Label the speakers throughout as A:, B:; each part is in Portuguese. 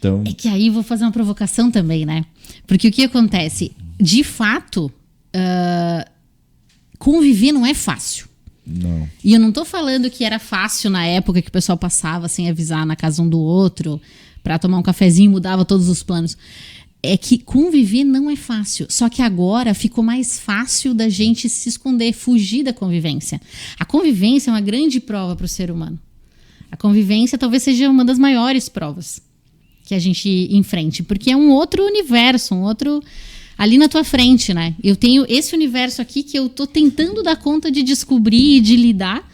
A: Então...
B: É que aí vou fazer uma provocação também, né? Porque o que acontece? De fato, conviver não é fácil.
A: Não.
B: E eu não tô falando que era fácil na época que o pessoal passava sem avisar na casa um do outro, pra tomar um cafezinho e mudava todos os planos. É que conviver não é fácil. Só que agora ficou mais fácil da gente se esconder, fugir da convivência. A convivência é uma grande prova para o ser humano. A convivência talvez seja uma das maiores provas que a gente enfrente, porque é um outro universo, um outro ali na tua frente, né? Eu tenho esse universo aqui que eu tô tentando dar conta de descobrir e de lidar,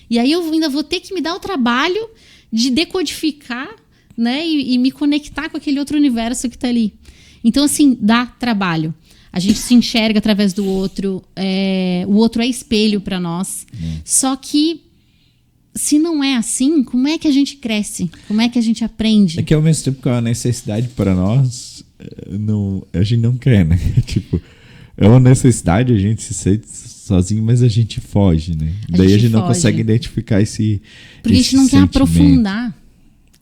B: e aí eu ainda vou ter que me dar o trabalho de decodificar, né? E me conectar com aquele outro universo que tá ali. Então, assim, dá trabalho. A gente se enxerga através do outro, o outro é espelho para nós. Só que se não é assim, como é que a gente cresce? Como é que a gente aprende?
A: É que ao mesmo tempo que é uma necessidade para nós, a gente não quer, né? Tipo, é uma necessidade, a gente se sente sozinho, mas a gente foge, né? Daí a gente não consegue identificar esse
B: Porque a gente não
A: sentimento.
B: quer aprofundar.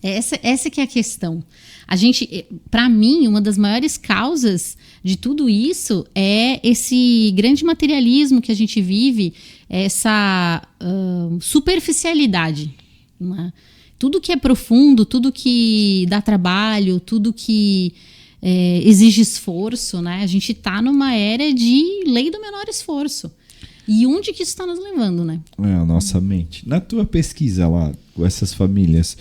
B: Essa que é a questão. A gente, para mim, uma das maiores causas de tudo isso é esse grande materialismo que a gente vive, essa superficialidade. Né? Tudo que é profundo, tudo que dá trabalho, tudo que exige esforço, né? A gente está numa era de lei do menor esforço. E onde que isso está nos levando, né?
A: A nossa mente. Na tua pesquisa lá, com essas famílias,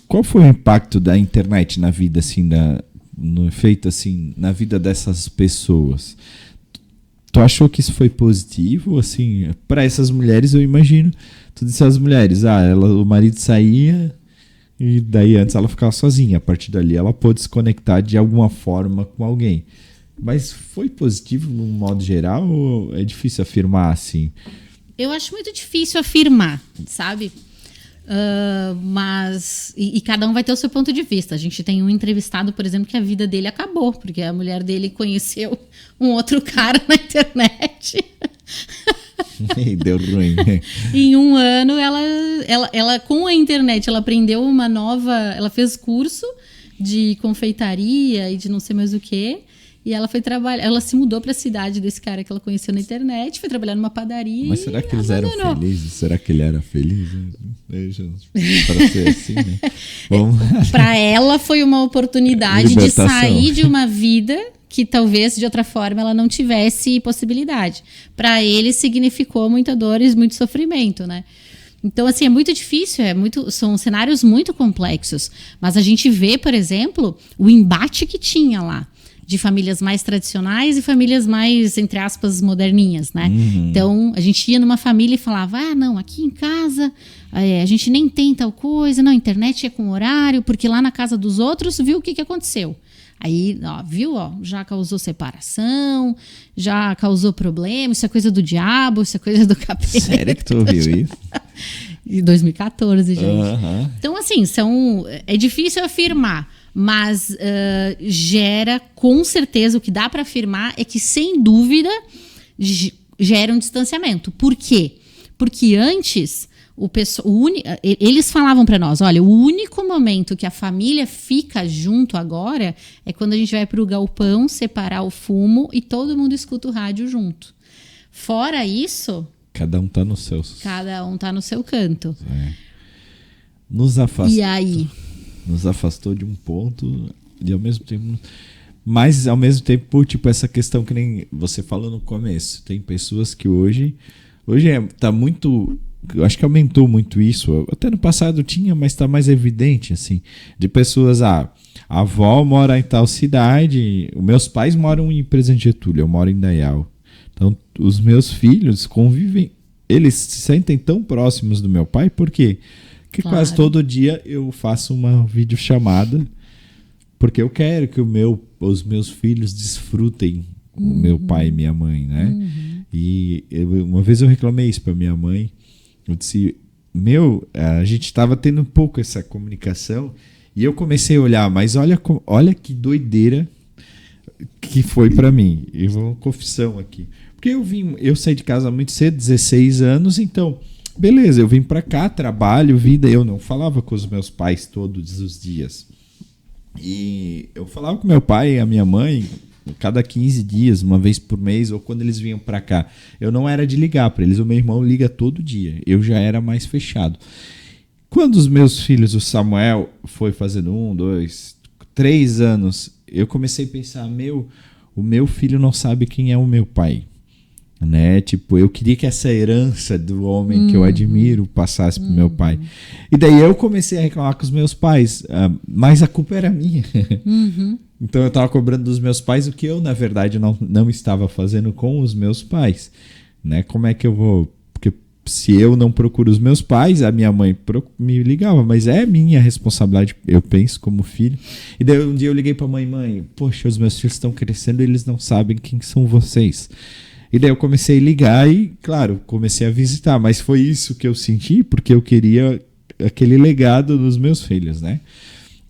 A: qual foi o impacto da internet na vida, assim, no efeito, assim, na vida dessas pessoas? Tu achou que isso foi positivo, assim, para essas mulheres? Eu imagino, tu disse às mulheres, o marido saía e daí antes ela ficava sozinha. A partir dali ela pôde se conectar de alguma forma com alguém. Mas foi positivo no modo geral ou é difícil afirmar assim?
B: Eu acho muito difícil afirmar, sabe? Mas e cada um vai ter o seu ponto de vista. A gente tem um entrevistado, por exemplo, que a vida dele acabou, porque a mulher dele conheceu um outro cara na internet.
A: E deu ruim.
B: Em um ano, ela com a internet, ela aprendeu uma nova... Ela fez curso de confeitaria e de não sei mais o quê. E ela foi trabalhar, ela se mudou para a cidade desse cara que ela conheceu na internet, foi trabalhar numa padaria.
A: Mas será que eles eram felizes? Será que ele era feliz? Para ser assim, né?
B: Para ela foi uma oportunidade de sair de uma vida que talvez de outra forma ela não tivesse possibilidade. Para ele significou muita dor e muito sofrimento, né? Então, assim, é muito difícil, são cenários muito complexos. Mas a gente vê, por exemplo, o embate que tinha lá. De famílias mais tradicionais e famílias mais, entre aspas, moderninhas, né? Então, a gente ia numa família e falava, não, aqui em casa a gente nem tem tal coisa, não, a internet é com horário, porque lá na casa dos outros viu o que aconteceu. Aí, já causou separação, já causou problema, isso é coisa do diabo, isso é coisa do capeta.
A: Sério que tu ouviu isso?
B: Em 2014, gente. Então, assim, é difícil afirmar. Mas gera, com certeza, o que dá para afirmar é que, sem dúvida, gera um distanciamento. Por quê? Porque antes, eles falavam para nós, olha, o único momento que a família fica junto agora é quando a gente vai para o galpão separar o fumo e todo mundo escuta o rádio junto. Fora isso...
A: Cada um tá no seu...
B: Cada um tá no seu canto.
A: Nos afasta.
B: E aí...
A: Nos afastou de um ponto e ao mesmo tempo... Mas ao mesmo tempo, tipo, essa questão que nem você falou no começo. Tem pessoas que hoje tá muito... Eu acho que aumentou muito isso. Até no passado tinha, mas tá mais evidente, assim. De pessoas, a avó mora em tal cidade, os meus pais moram em Presidente Getúlio, eu moro em Indaial. Então, os meus filhos convivem... Eles se sentem tão próximos do meu pai, por quê? Porque quase todo dia eu faço uma videochamada porque eu quero que os meus filhos desfrutem o meu pai e minha mãe, né? E uma vez eu reclamei isso para minha mãe. Eu disse, a gente estava tendo um pouco essa comunicação e eu comecei a olhar, mas olha que doideira que foi para mim. E vou uma confissão aqui. Porque eu saí de casa muito cedo, 16 anos, então... Beleza, eu vim pra cá, trabalho, vida, eu não falava com os meus pais todos os dias. E eu falava com meu pai e a minha mãe cada 15 dias, uma vez por mês, ou quando eles vinham pra cá. Eu não era de ligar pra eles, o meu irmão liga todo dia. Eu já era mais fechado. Quando os meus filhos, o Samuel, foi fazendo 1, 2, 3 anos, eu comecei a pensar, o meu filho não sabe quem é o meu pai. Né? Tipo, eu queria que essa herança do homem que eu admiro passasse pro meu pai. E daí eu comecei a reclamar com os meus pais, mas a culpa era minha. Então eu tava cobrando dos meus pais o que eu, na verdade, não estava fazendo com os meus pais. Né? Como é que eu vou... Porque se eu não procuro os meus pais, a minha mãe me ligava, mas é minha responsabilidade, eu penso, como filho. E daí um dia eu liguei pra mãe, poxa, os meus filhos estão crescendo e eles não sabem quem são vocês. E daí eu comecei a ligar e, claro, comecei a visitar. Mas foi isso que eu senti, porque eu queria aquele legado dos meus filhos, né?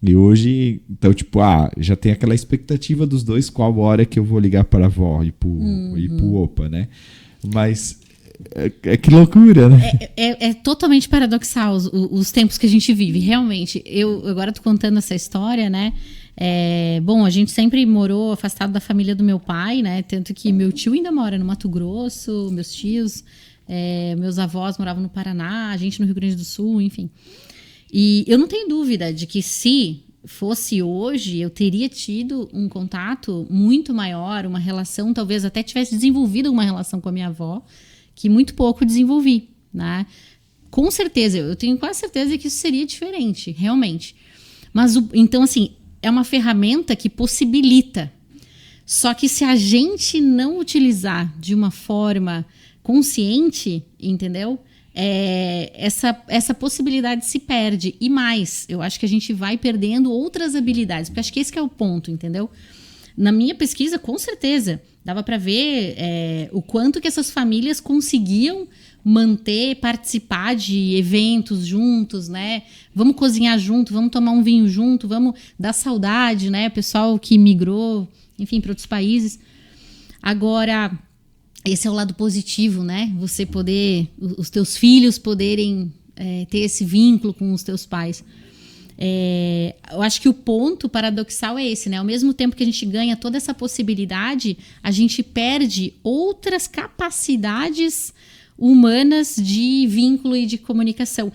A: E hoje, então, tipo, já tem aquela expectativa dos dois, qual hora que eu vou ligar para a avó e pro opa, né? Mas, que loucura, né?
B: É totalmente paradoxal os tempos que a gente vive, realmente. Eu agora tô contando essa história, né? Bom, a gente sempre morou afastado da família do meu pai, né? Tanto que meu tio ainda mora no Mato Grosso, meus tios, meus avós moravam no Paraná, a gente no Rio Grande do Sul, enfim. E eu não tenho dúvida de que se fosse hoje, eu teria tido um contato muito maior, uma relação, talvez até tivesse desenvolvido uma relação com a minha avó, que muito pouco desenvolvi, né? Com certeza, eu tenho quase certeza que isso seria diferente, realmente. Mas, então, assim, é uma ferramenta que possibilita. Só que se a gente não utilizar de uma forma consciente, entendeu? Essa possibilidade se perde. E mais, eu acho que a gente vai perdendo outras habilidades, porque acho que esse que é o ponto, entendeu? Na minha pesquisa, com certeza, dava para ver o quanto que essas famílias conseguiam manter, participar de eventos juntos, né? Vamos cozinhar junto, vamos tomar um vinho junto, vamos dar saudade, né? Pessoal que migrou, enfim, para outros países. Agora, esse é o lado positivo, né? Você poder, os teus filhos poderem ter esse vínculo com os teus pais. Eu acho que o ponto paradoxal é esse, né? Ao mesmo tempo que a gente ganha toda essa possibilidade, a gente perde outras capacidades humanas de vínculo e de comunicação.